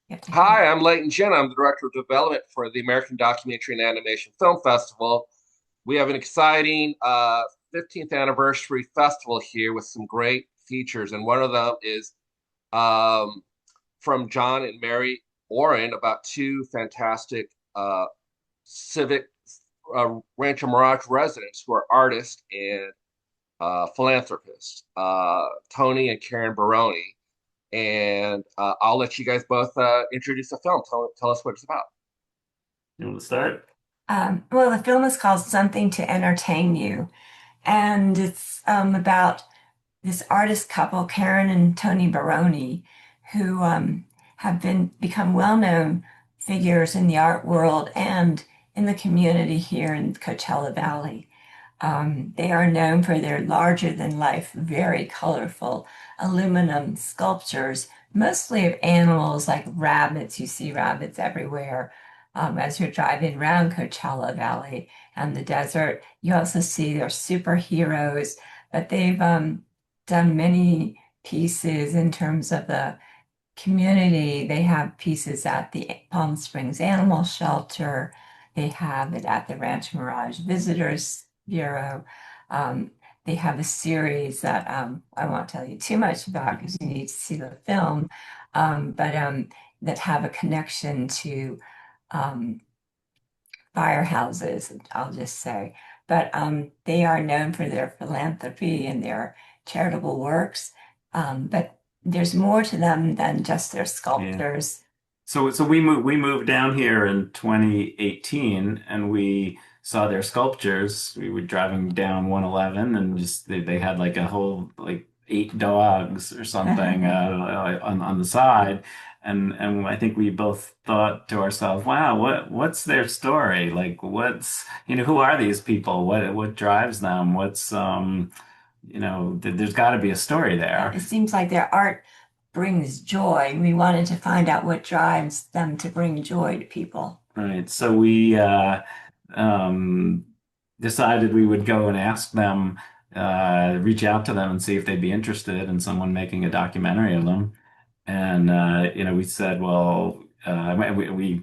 You have to hit Hi, I'm Leighton Jenna. I'm the Director of Development for the American Documentary and Animation Film Festival. We have an exciting 15th anniversary festival here with some great features, and one of them is um, from Jon and Mary Orlin about two fantastic civic Rancho Mirage residents who are artists and philanthropists, Tony and Karen Barone. And I'll let you guys both introduce the film. Tell us what it's about. You want to start? well, the film is called Something to Entertain You, and it's about this artist couple, Karen and Tony Barone, who have become well-known figures in the art world and in the community here in Coachella Valley. They are known for their larger-than-life, very colorful aluminum sculptures, mostly of animals like rabbits. You see rabbits everywhere as you're driving around Coachella Valley and the desert. You also see their superheroes, but they've done many pieces in terms of the community. They have pieces at the Palm Springs Animal Shelter. They have it at the Ranch Mirage Visitors Bureau. Um, they have a series that I won't tell you too much about because you need to see the film, but that have a connection to um, firehouses, I'll just say. But they are known for their philanthropy and their charitable works. But there's more to them than just their Yeah. sculptures. So we moved down here in 2018 and we saw their sculptures. We were driving down 111 and just they had like a whole like eight dogs or something on the side. And I think we both thought to ourselves, wow, what's their story? Like what's who are these people? What drives them? There's got to be a story Yeah, there. it seems like their art brings joy. We wanted to find out what drives them to bring joy to people. Right. So we um, decided we would go and ask them, reach out to them and see if they'd be interested in someone making a documentary of them. And we said, well, we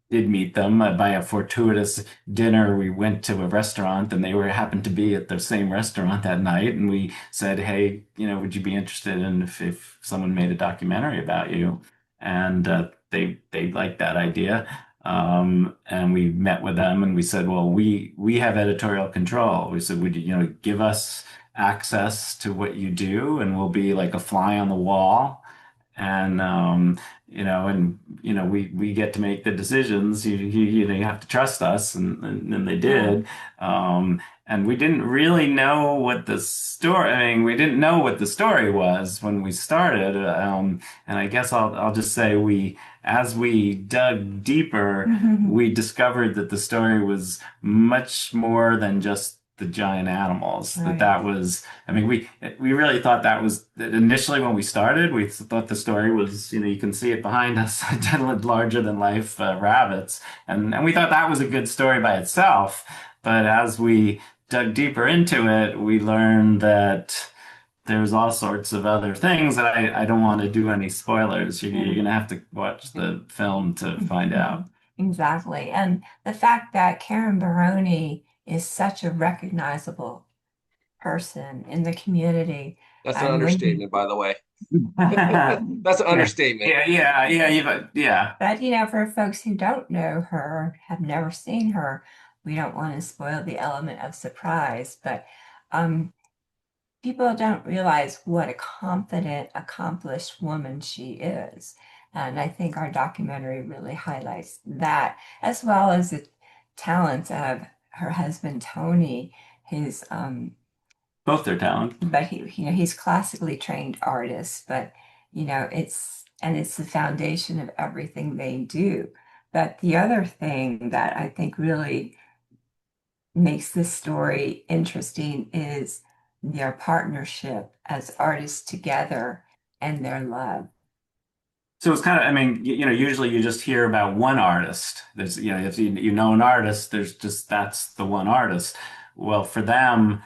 did meet them by a fortuitous dinner. We went to a restaurant and they were happened to be at the same restaurant that night. And we said, hey, would you be interested in if someone made a documentary about you? And they liked that idea. And we met with them and we said, well, we have editorial control. We said, would you, give us access to what you do and we'll be like a fly on the wall and we get to make the decisions. You have to trust us, and they Yeah. did. And we didn't really know what the story. I mean, we didn't know what the story was when we started. And I guess I'll just say as we dug deeper, we discovered that the story was much more than just the giant animals. Right. That was, I mean, we really thought that was initially when we started. We thought the story was, you can see it behind us, larger than life rabbits, and we thought that was a good story by itself. But as we dug deeper into it, we learned that there's all sorts of other things that I don't want to do any spoilers. You're Yeah. gonna have to watch the film to find out. Exactly. And the fact that Karen Barone is such a recognizable person in the community. That's an And when you, understatement, by the way. That's an Yeah, understatement. yeah. but for folks who don't know her, have never seen her, we don't want to spoil the element of surprise. But um, people don't realize what a confident, accomplished woman she is. And I think our documentary really highlights that, as well as the talents of her husband, Tony, his Both their talent. but he's classically trained artist, but it's the foundation of everything they do. But the other thing that I think really makes this story interesting is their partnership as artists together and their love. So it's kind of, I mean, usually you just hear about one artist. There's, if you know an artist, there's just that's the one artist. Well, for them,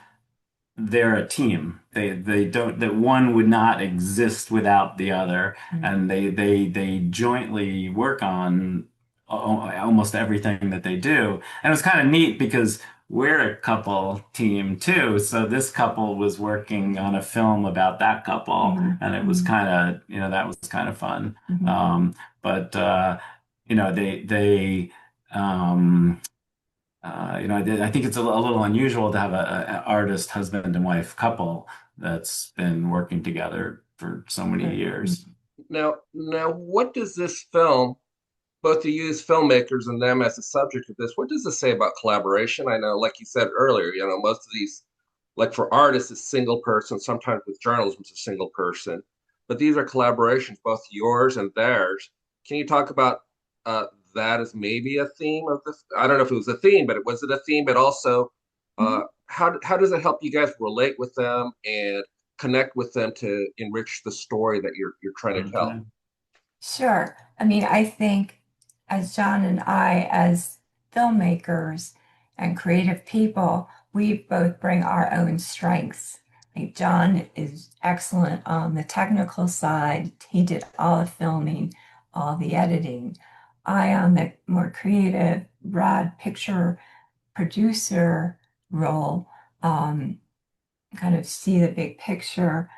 they're a team. They don't that one would not exist without the other, Mhm. and they jointly work on almost everything that they do. And it was kind of neat because we're a couple team too. So this couple was working on a film about that couple, Mhm. and it was Mhm. kind of, that was kind of fun. Mhm. But they I think it's a little unusual to have an artist husband and wife couple that's been working together for so many years. Now, what does this film, both to use filmmakers and them as a subject of this, what does this say about collaboration? I know, like you said earlier, most of these, like for artists, it's single person. Sometimes with journalism, it's a single person. But these are collaborations, both yours and theirs. Can you talk about uh, that as maybe a theme of this? I don't know if it was a theme, but was it a theme? But also, Mhm. how does it help you guys relate with them and connect with them to enrich the story that you're trying to tell? Okay. Sure. I mean, I think as Jon and I, as filmmakers and creative people, we both bring our own strengths. Like Jon is excellent on the technical side. He did all the filming, all the editing. I, on the more creative, broad picture producer role, um, kind of see the big picture.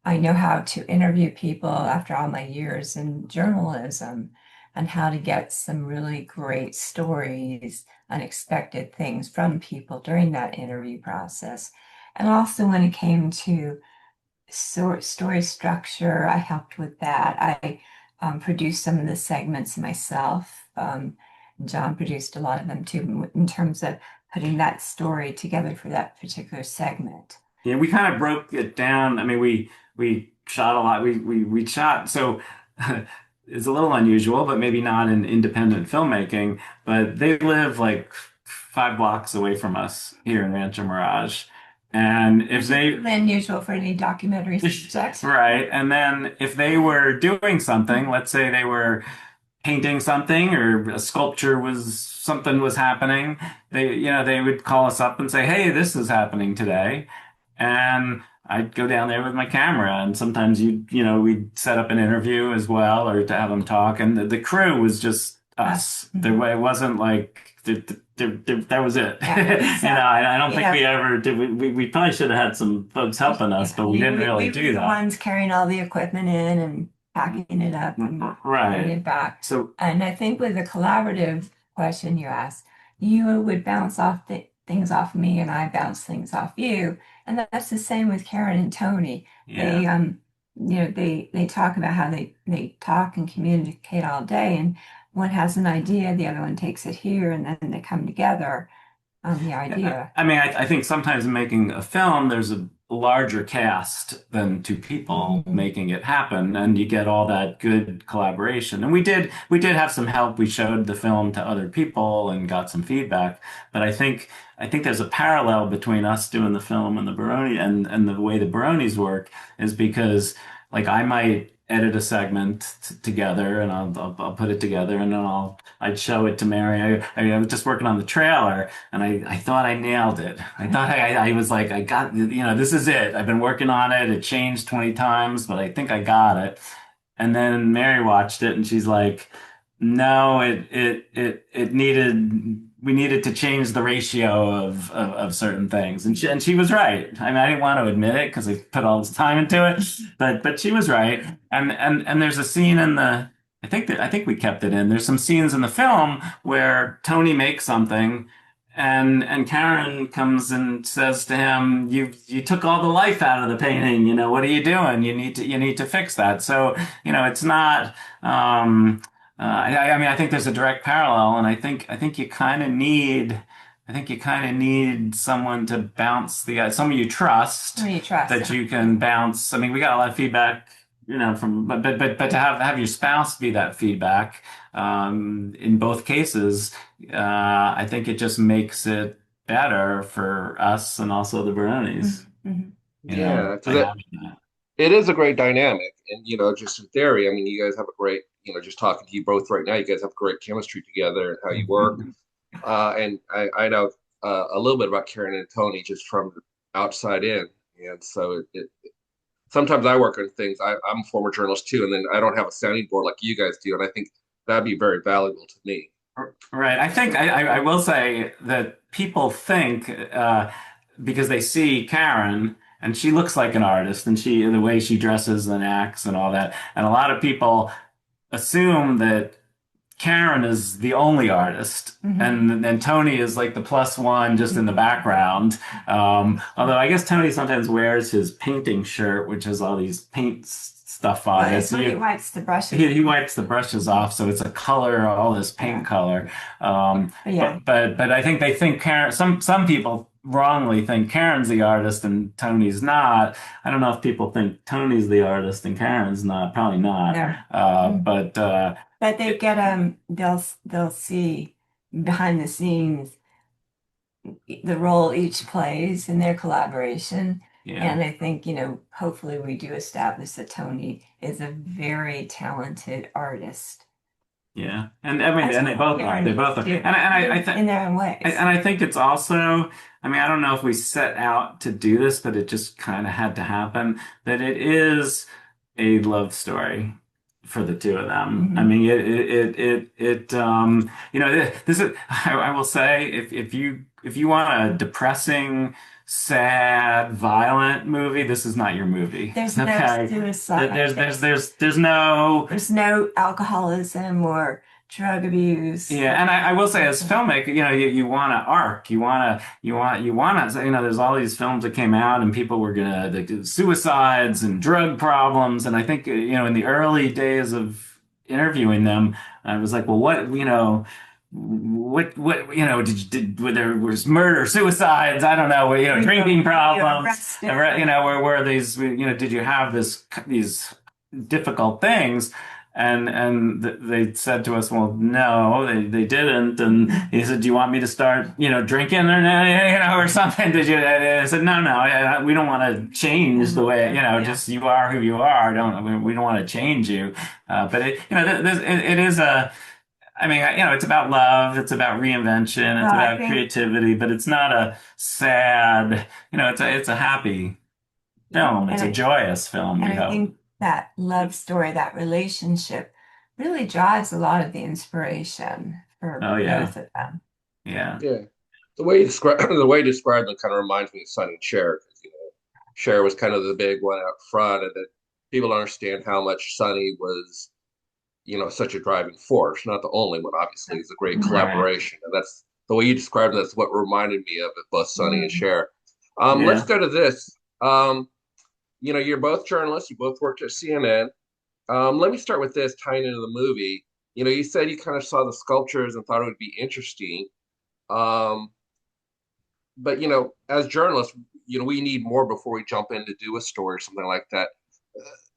I know how to interview people after all my years in journalism and how to get some really great stories, unexpected things from people during that interview process. And also when it came to story structure, I helped with that. I produced some of the segments myself. Jon produced a lot of them too, in terms of putting that story together for that particular segment. Yeah, we kind of broke it down. I mean, we shot a lot. We shot so it's a little unusual, but maybe not in independent filmmaking. But they live like 5 blocks away from us here in Rancho Mirage, and if Which is they really unusual for any documentary subject. right, and then if they were doing something, let's say they were painting something or a sculpture was something was happening, they would call us up and say, "Hey, this is happening today." And I'd go down there with my camera, and sometimes we'd set up an interview as well, or to have them talk. And the crew was just Us. us. Mhm. It wasn't like that was it. Yeah. So, I don't you think know, we ever did. We probably should have had some folks helping us, yeah, but we didn't really we were do the that. ones carrying all the equipment in and packing it up and bringing Right. it back. So And I think with the collaborative question you asked, you would bounce off things off me and I bounce things off you. And that's the same with Karen and Tony. yeah. They they talk about how they talk and communicate all day, and one has an idea, the other one takes it here, and then they come together on the Yeah, idea. I mean, I think sometimes in making a film, there's a larger cast than two people Mhm. making it happen, and you get all that good collaboration. And we did have some help. We showed the film to other people and got some feedback. But I think there's a parallel between us doing the film and the Barone and the way the Barones work is because like I might edit a segment together and I'll put it together and then I'd show it to Mary. I was just working on the trailer and I thought I nailed it. I thought I was like, I got, this is it. I've been working on it. It changed 20 times, but I think I got it. And then Mary watched it and she's like, no, it needed, we needed to change the ratio of certain things. And she was right. I mean, I didn't want to admit it because I put all this time into it, but she was right. And there's a scene in the, I think we kept it in. There's some scenes in the film where Tony makes something and Karen comes and says to him, you took all the life out of the painting. What are you doing? You need to fix that." So, it's not I mean, I think there's a direct parallel, and I think you kind of need someone to bounce someone you trust Who do you trust? that you can bounce. I mean, we got a lot of feedback, from but to have your spouse be that feedback, in both cases, I think it just makes it better for us and also the Barones, Mhm. Yeah, by because having that. it is a great dynamic. And, just in theory, I mean, you guys have a great, just talking to you both right now, you guys have great chemistry together and how you work. And I know a little bit about Karen and Tony just from outside in. And so sometimes I work on things. I'm a former journalist too, and then I don't have a sounding board like you guys do. And I think that'd be very valuable to me. Right. I think I will say that people think because they see Karen and she looks like an artist and she the way she dresses and acts and all that, and a lot of people assume that Karen is the only artist, and Tony is like the plus one just in the background. Although I guess Tony sometimes wears his painting shirt, which has all these stuff on Well, it. it's So when he wipes the brushes. he wipes the brushes off, so it's a color, all this paint Yeah. color. But yeah. But I think they think Karen. Some people wrongly think Karen's the artist and Tony's not. I don't know if people think Tony's the artist and Karen's not. Probably not. No. But But they get they'll see behind the scenes the role each plays in their collaboration. yeah. And I think, hopefully we do establish that Tony is a very talented artist. Yeah, and I mean, As and they well, both are. Karen They is both are. too, I think, in their own ways. and I think it's also. I mean, I don't know if we set out to do this, but it just kind of had to happen. That it is a love story for the two of them. I Mhm. mean, this is. I will say, if you want a depressing, sad, violent movie, this is not your movie. There's no Okay, suicide. there's No alcoholism or drug abuse. yeah, and I will say, as filmmaker, you want to arc, there's all these films that came out, and people were gonna like, do suicides and drug problems, and I think, in the early days of interviewing them, I was like, well, where there was murder, suicides, I don't know, drinking problems, where these, did you have these difficult things? And they said to us, well, no, they didn't. And he said, do you want me to start, drinking or, or something? Did you? And I said, no, we don't want to change the way, just you are who you are. We don't want to change you. But it is I mean, it's about love, it's about reinvention, it's Well, I about think, creativity, but it's not a sad, it's a happy film. It's and a I, joyous film, and we I hope. think that love story, that relationship, really drives a lot of the inspiration for Oh yeah. both of them. Yeah. Yeah, the way you describe the way you described them kind of reminds me of Sonny and Cher, because Cher was kind of the big one out front, and that people understand how much Sonny was, such a driving force. Not the only one, obviously. It's a great Mhm. Right. collaboration, and that's the way you described it. That's what reminded me of it, both Sonny and Mhm. Cher. Let's Yeah. go to this. You're both journalists. You both worked at CNN. Let me start with this, tying into the movie. You said you kind of saw the sculptures and thought it would be interesting. Um, but as journalists, we need more before we jump in to do a story or something like that.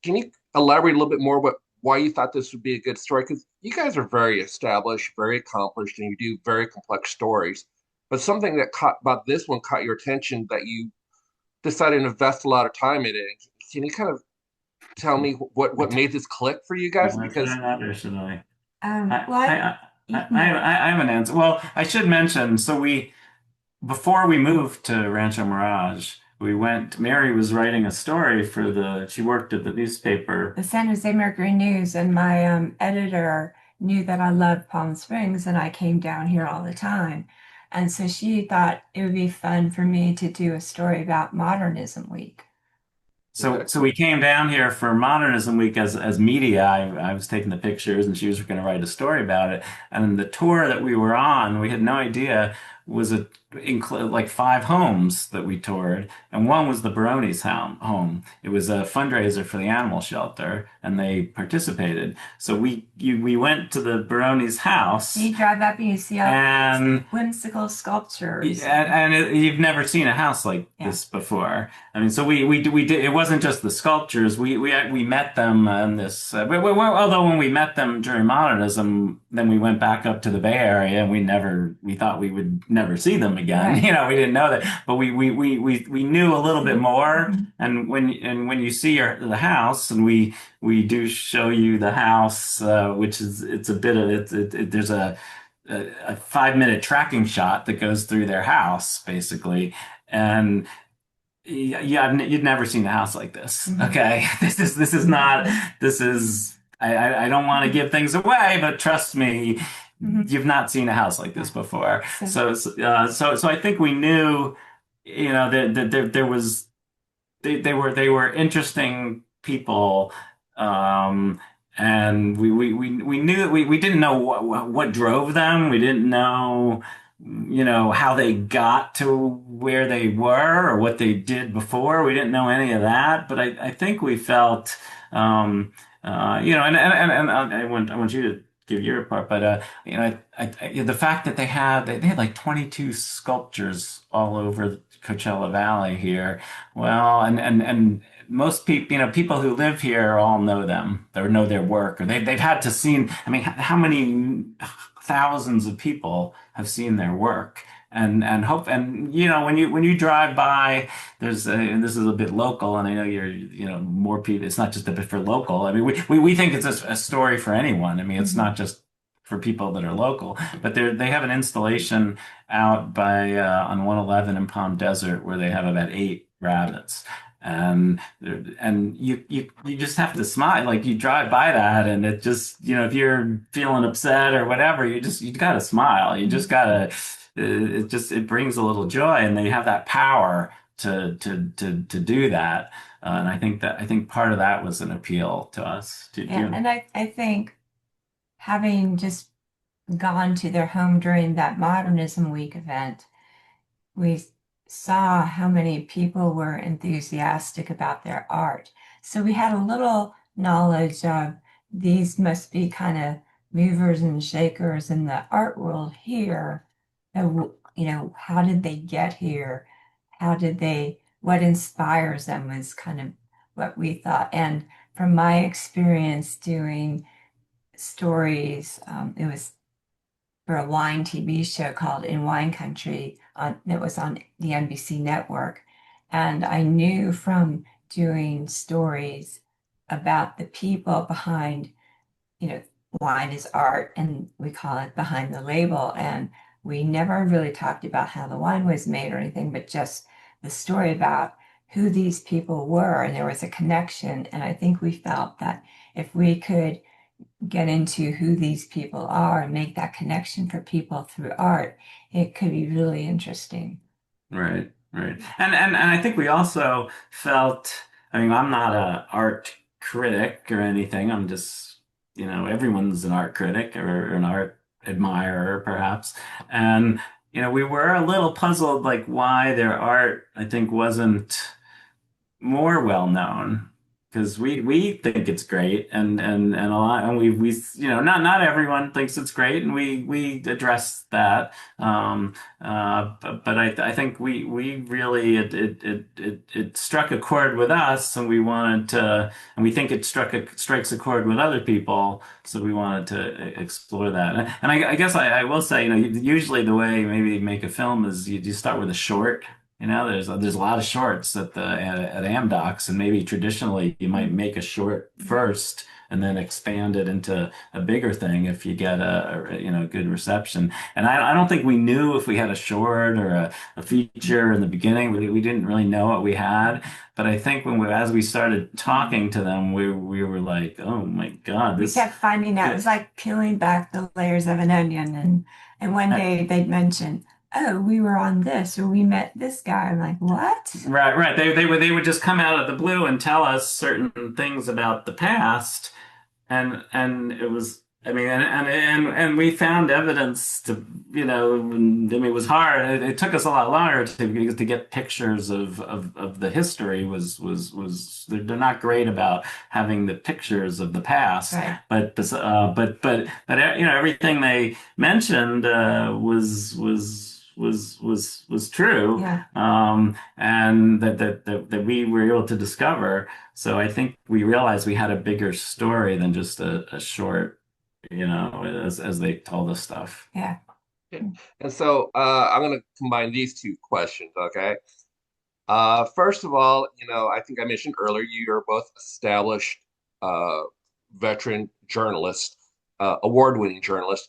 Can you elaborate a little bit more about why you thought this would be a good story? Because you guys are very established, very accomplished, and you do very complex stories. But something that caught about this one caught your attention that you decided to invest a lot of time in it. Can you kind of tell me what made this click for you I guys? want to try Because that or should I? Well, I have an answer. Well, I should mention, before we moved to Rancho Mirage, Mary was writing a story she worked at the newspaper. the San Jose Mercury News, and my editor knew that I loved Palm Springs, and I came down here all the time. And so she thought it would be fun for me to do a story about Modernism Week. okay, So we came down here for Modernism Week as media. I was taking the pictures, and she was going to write a story about it. And the tour that we were on, we had no idea was like 5 homes that we toured, and one was the Barone's home. It was a fundraiser for the animal shelter, and they participated. So we went to the Barone's house. You drive up and you see all And whimsical sculptures. you've never seen a house like Yeah. this before. I mean, so we did. It wasn't just the sculptures. We met them on this. Although when we met them during modernism, then we went back up to the Bay Area, and we thought we would never see them again. Right. We didn't know that, but we knew a little bit more. Mhm. And when you see the house, and we do show you the house, which is it's a bit of there's a 5-minute tracking shot that goes through their house basically, and Yeah, you'd never seen a house like this. Mhm. Okay, this is not this is I don't want to give things away, but trust me, Mhm. you've not seen a house like this Yeah. before. So, So I think we knew, that there was they were interesting people, um, and we knew that we didn't know what drove them. We didn't know, how they got to where they were or what they did before. We didn't know any of that, but I think we felt, and I want you to give your part, but the fact that they had like 22 sculptures all over Coachella Valley here. Well, and most people, people who live here all know them or know their work, or they've had to seen. I mean, how many thousands of people have seen their work? And when you drive by, and this is a bit local, and I know more people. It's not just a bit for local. I mean, we think it's a story for anyone. I mean, it's mhm. not just for people that are local, but they have an installation out by on 111 in Palm Desert where they have about 8 rabbits. And you just have to smile. Like you drive by that and it just, if you're feeling upset or whatever, you gotta smile. You just gotta, it brings a little joy, and they have that power to do that. And I think part of that was an appeal to us. Do Yeah, you? and I think having just gone to their home during that Modernism Week event, we saw how many people were enthusiastic about their art. So we had a little knowledge of these must be kind of movers and shakers in the art world here. How did they get here? What inspires them was kind of what we thought. And from my experience doing stories, it was for a wine TV show called In Wine Country that was on the NBC network. And I knew from doing stories about the people behind, you know, wine is art, and we call it behind the label. And we never really talked about how the wine was made or anything, but just the story about who these people were. And there was a connection. And I think we felt that if we could get into who these people are and make that connection for people through art, it could be really interesting. Right, right. And I think we also felt, I mean, I'm not a art critic or anything. I'm just, everyone's an art critic or an art admirer, perhaps. And, we were a little puzzled, like why their art, I think, wasn't more well known, because we think it's great, and a lot, and we not everyone thinks it's great, and we address that. But I think we really it struck a chord with us, and we wanted to, and we think it strikes a chord with other people, so we wanted to explore that. And I guess I will say, usually the way maybe you make a film is you start with a short. There's a lot of shorts at AmDocs, and maybe traditionally you might make a short first and then expand it into a bigger thing if you get good reception. And I don't think we knew if we had a short or a feature in the beginning. We didn't really know what we had, but I think as we started talking to them, we were like, oh my God, We this. kept finding out it was like peeling back the layers of an onion, and one day they'd mention, "Oh, we were on this, or we met this guy." I'm like, "What?" Right, right. They would just come out of the blue and tell us certain things about the past, and it was, I mean, and we found evidence to, I mean, it was hard. It took us a lot longer to get pictures of the history. They're not great about having the pictures of the past, Right. but everything they mentioned was true, Yeah. and that we were able to discover. So I think we realized we had a bigger story than just a short, as they told us stuff. Yeah. And so I'm going to combine these two questions, okay? First of all, I think I mentioned earlier you are both established uh, veteran journalists, award-winning journalists.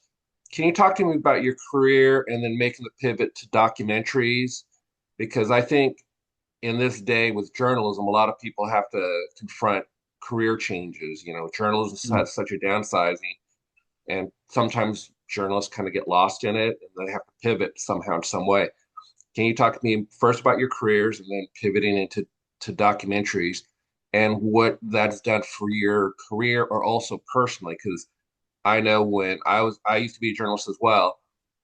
Can you talk to me about your career and then making the pivot to documentaries? Because I think in this day with journalism, a lot of people have to confront career changes. You know, journalism has such a downsizing, and sometimes journalists kind of get lost in it and they have to pivot somehow in some way. Can you talk to me first about your careers and then pivoting into documentaries and what that's done for your career or also personally? Because I know I used to be a journalist as well,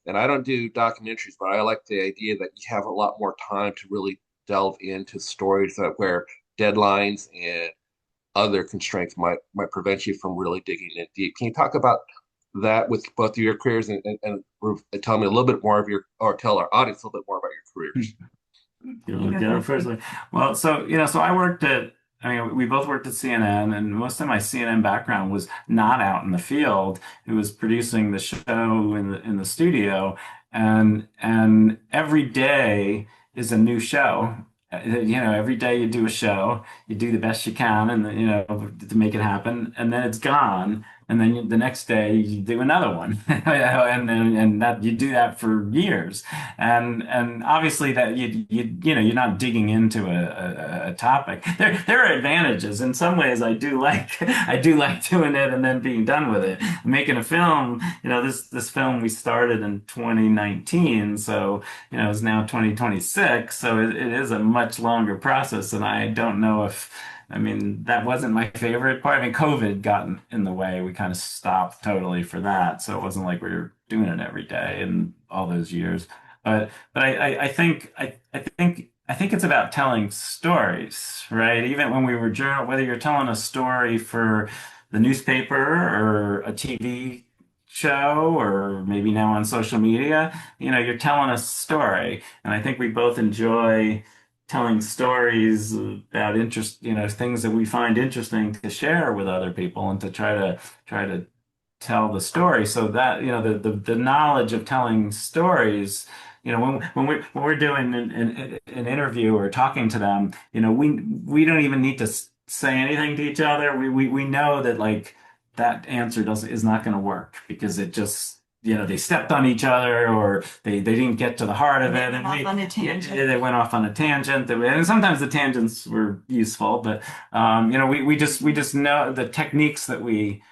and I don't do documentaries, but I like the idea that you have a lot more time to really delve into stories that where deadlines and other constraints might prevent you from really digging in deep. Can you talk about that with both of your careers and tell me a little bit more of your, or tell our audience a little bit more about your careers? Yeah, first, well, so I worked at, I mean, we both worked at CNN, and most of my CNN background was not out in the field. It was producing the show in the studio, and every day is a new show. Every day you do a show, you do the best you can, and to make it happen, and then it's gone. And then the next day you do another one, and that you do that for years. And obviously that you're not digging into a topic. There are advantages. In some ways, I do like doing it and then being done with it. Making a film, this film we started in 2019, so it's now 2026, so it is a much longer process, and I don't know if. I mean, that wasn't my favorite part. I mean, COVID got in the way. We kind of stopped totally for that. So it wasn't like we were doing it every day in all those years. But I think it's about telling stories, right? Even when we were whether you're telling a story for the newspaper or a TV show or maybe now on social media, you're telling a story. And I think we both enjoy telling stories about things that we find interesting to share with other people and to try to tell the story so that the knowledge of telling stories when we're doing an interview or talking to them, we don't even need to say anything to each other. We know that like that answer is not going to work because it just they stepped on each other or they didn't get to the heart of it, Went off on a tangent. they went off on a tangent, and sometimes the tangents were useful, but we just know the techniques that we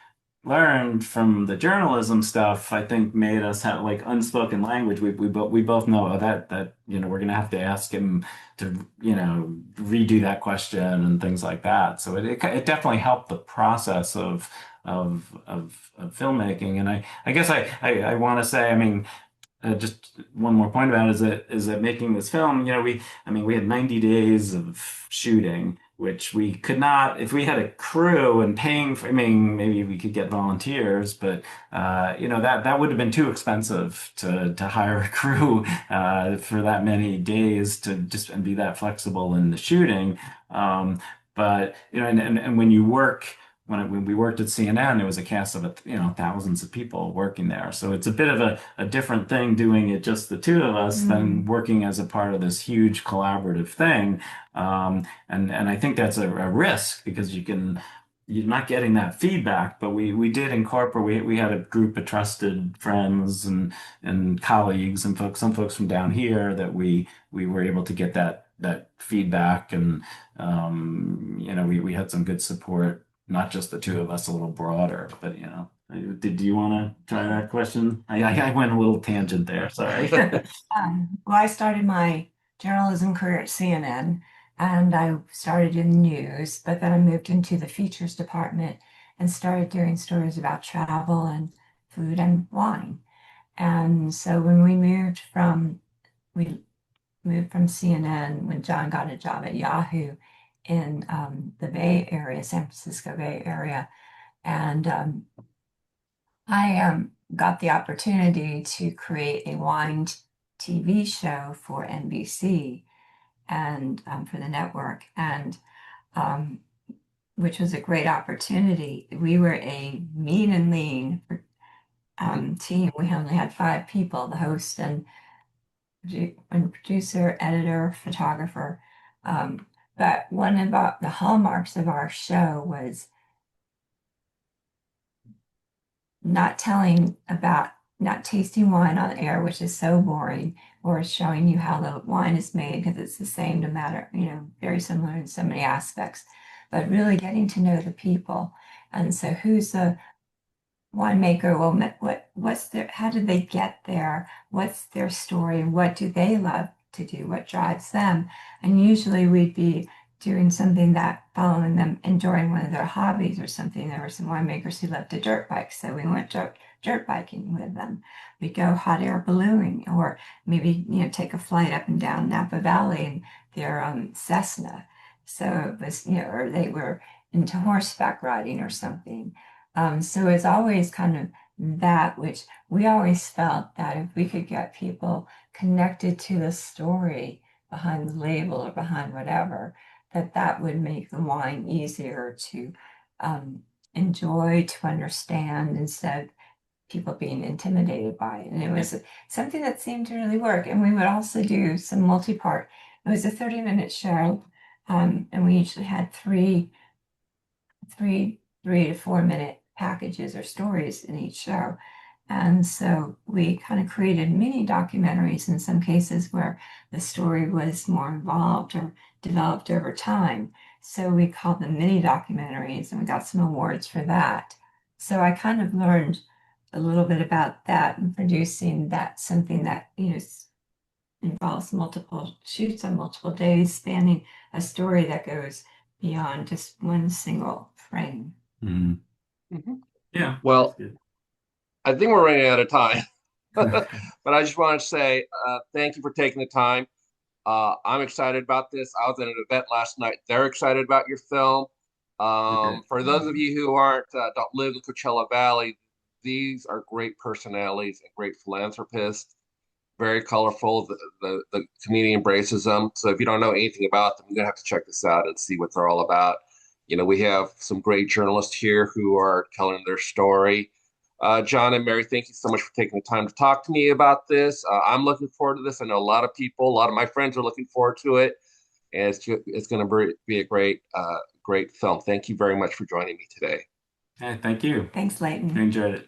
learned from the journalism stuff, I think made us have like unspoken language. We both know that we're gonna have to ask him to redo that question and things like that. So it definitely helped the process of filmmaking. And I guess I want to say, I mean, just one more point about it is that making this film, we had 90 days of shooting, which we could not, if we had a crew and paying for, I mean, maybe we could get volunteers, but that would have been too expensive to hire a crew for that many days to just and be that flexible in the shooting. But and when you work when we worked at CNN, there was a cast of thousands of people working there. So it's a bit of a different thing doing it just the two of us than working as a part of this huge collaborative thing. And I think that's a risk because you're not getting that feedback, but we did incorporate, we had a group of trusted friends and colleagues and some folks from down here that we were able to get that feedback and we had some good support, not just the two of us, a little broader, but did you want to try that question? I went a little tangent there, sorry. Well, I started my journalism career at CNN and I started in news, but then I moved into the features department and started doing stories about travel and food and wine. And so when we moved from CNN when Jon got a job at Yahoo in the Bay Area, San Francisco Bay Area. And I got the opportunity to create a wine TV show for NBC and for the network, and which was a great opportunity. We were a mean and lean team. We only had 5 people, the host and producer, editor, photographer. But one of the hallmarks of our show was not telling about not tasting wine on air, which is so boring, or showing you how the wine is made because it's the same no matter, very similar in so many aspects, but really getting to know the people. And so who's the winemaker? Well, what's their, how did they get there? What's their story? What do they love to do? What drives them? And usually we'd be doing something that following them, enjoying one of their hobbies or something. There were some winemakers who loved to dirt bike, so we went dirt biking with them. We'd go hot air ballooning, or maybe take a flight up and down Napa Valley in their Cessna. So it was or they were into horseback riding or something. So it's always kind of that, which we always felt that if we could get people connected to the story behind the label or behind whatever, that would make the wine easier to enjoy, to understand, instead of people being intimidated by it. And it was something that seemed to really work. And we would also do some multi-part. It was a 30-minute show, and we usually had three 3 to 4 minute packages or stories in each show. And so we kind of created mini documentaries in some cases where the story was more involved or developed over time. So we called them mini documentaries, and we got some awards for that. So I kind of learned a little bit about that and producing that, something that, involves multiple shoots on multiple days, spanning a story that goes beyond just one single frame. Mhm. Mhm. Yeah, that's Well, good. I think we're running out of time, but I just want to say thank you for taking the time. I'm excited about this. I was at an event last night. They're excited about your film. Okay. For those of you who don't live in Coachella Valley, these are great personalities and great philanthropists. Very colorful. The community embraces them. So if you don't know anything about them, you're gonna have to check this out and see what they're all about. We have some great journalists here who are telling their story. Jon and Mary, thank you so much for taking the time to talk to me about this. I'm looking forward to this. I know a lot of people, a lot of my friends are looking forward to it, and it's going to be a great film. Thank you very much for joining me today. Hey, thank you. Thanks, I Leighton. enjoyed it.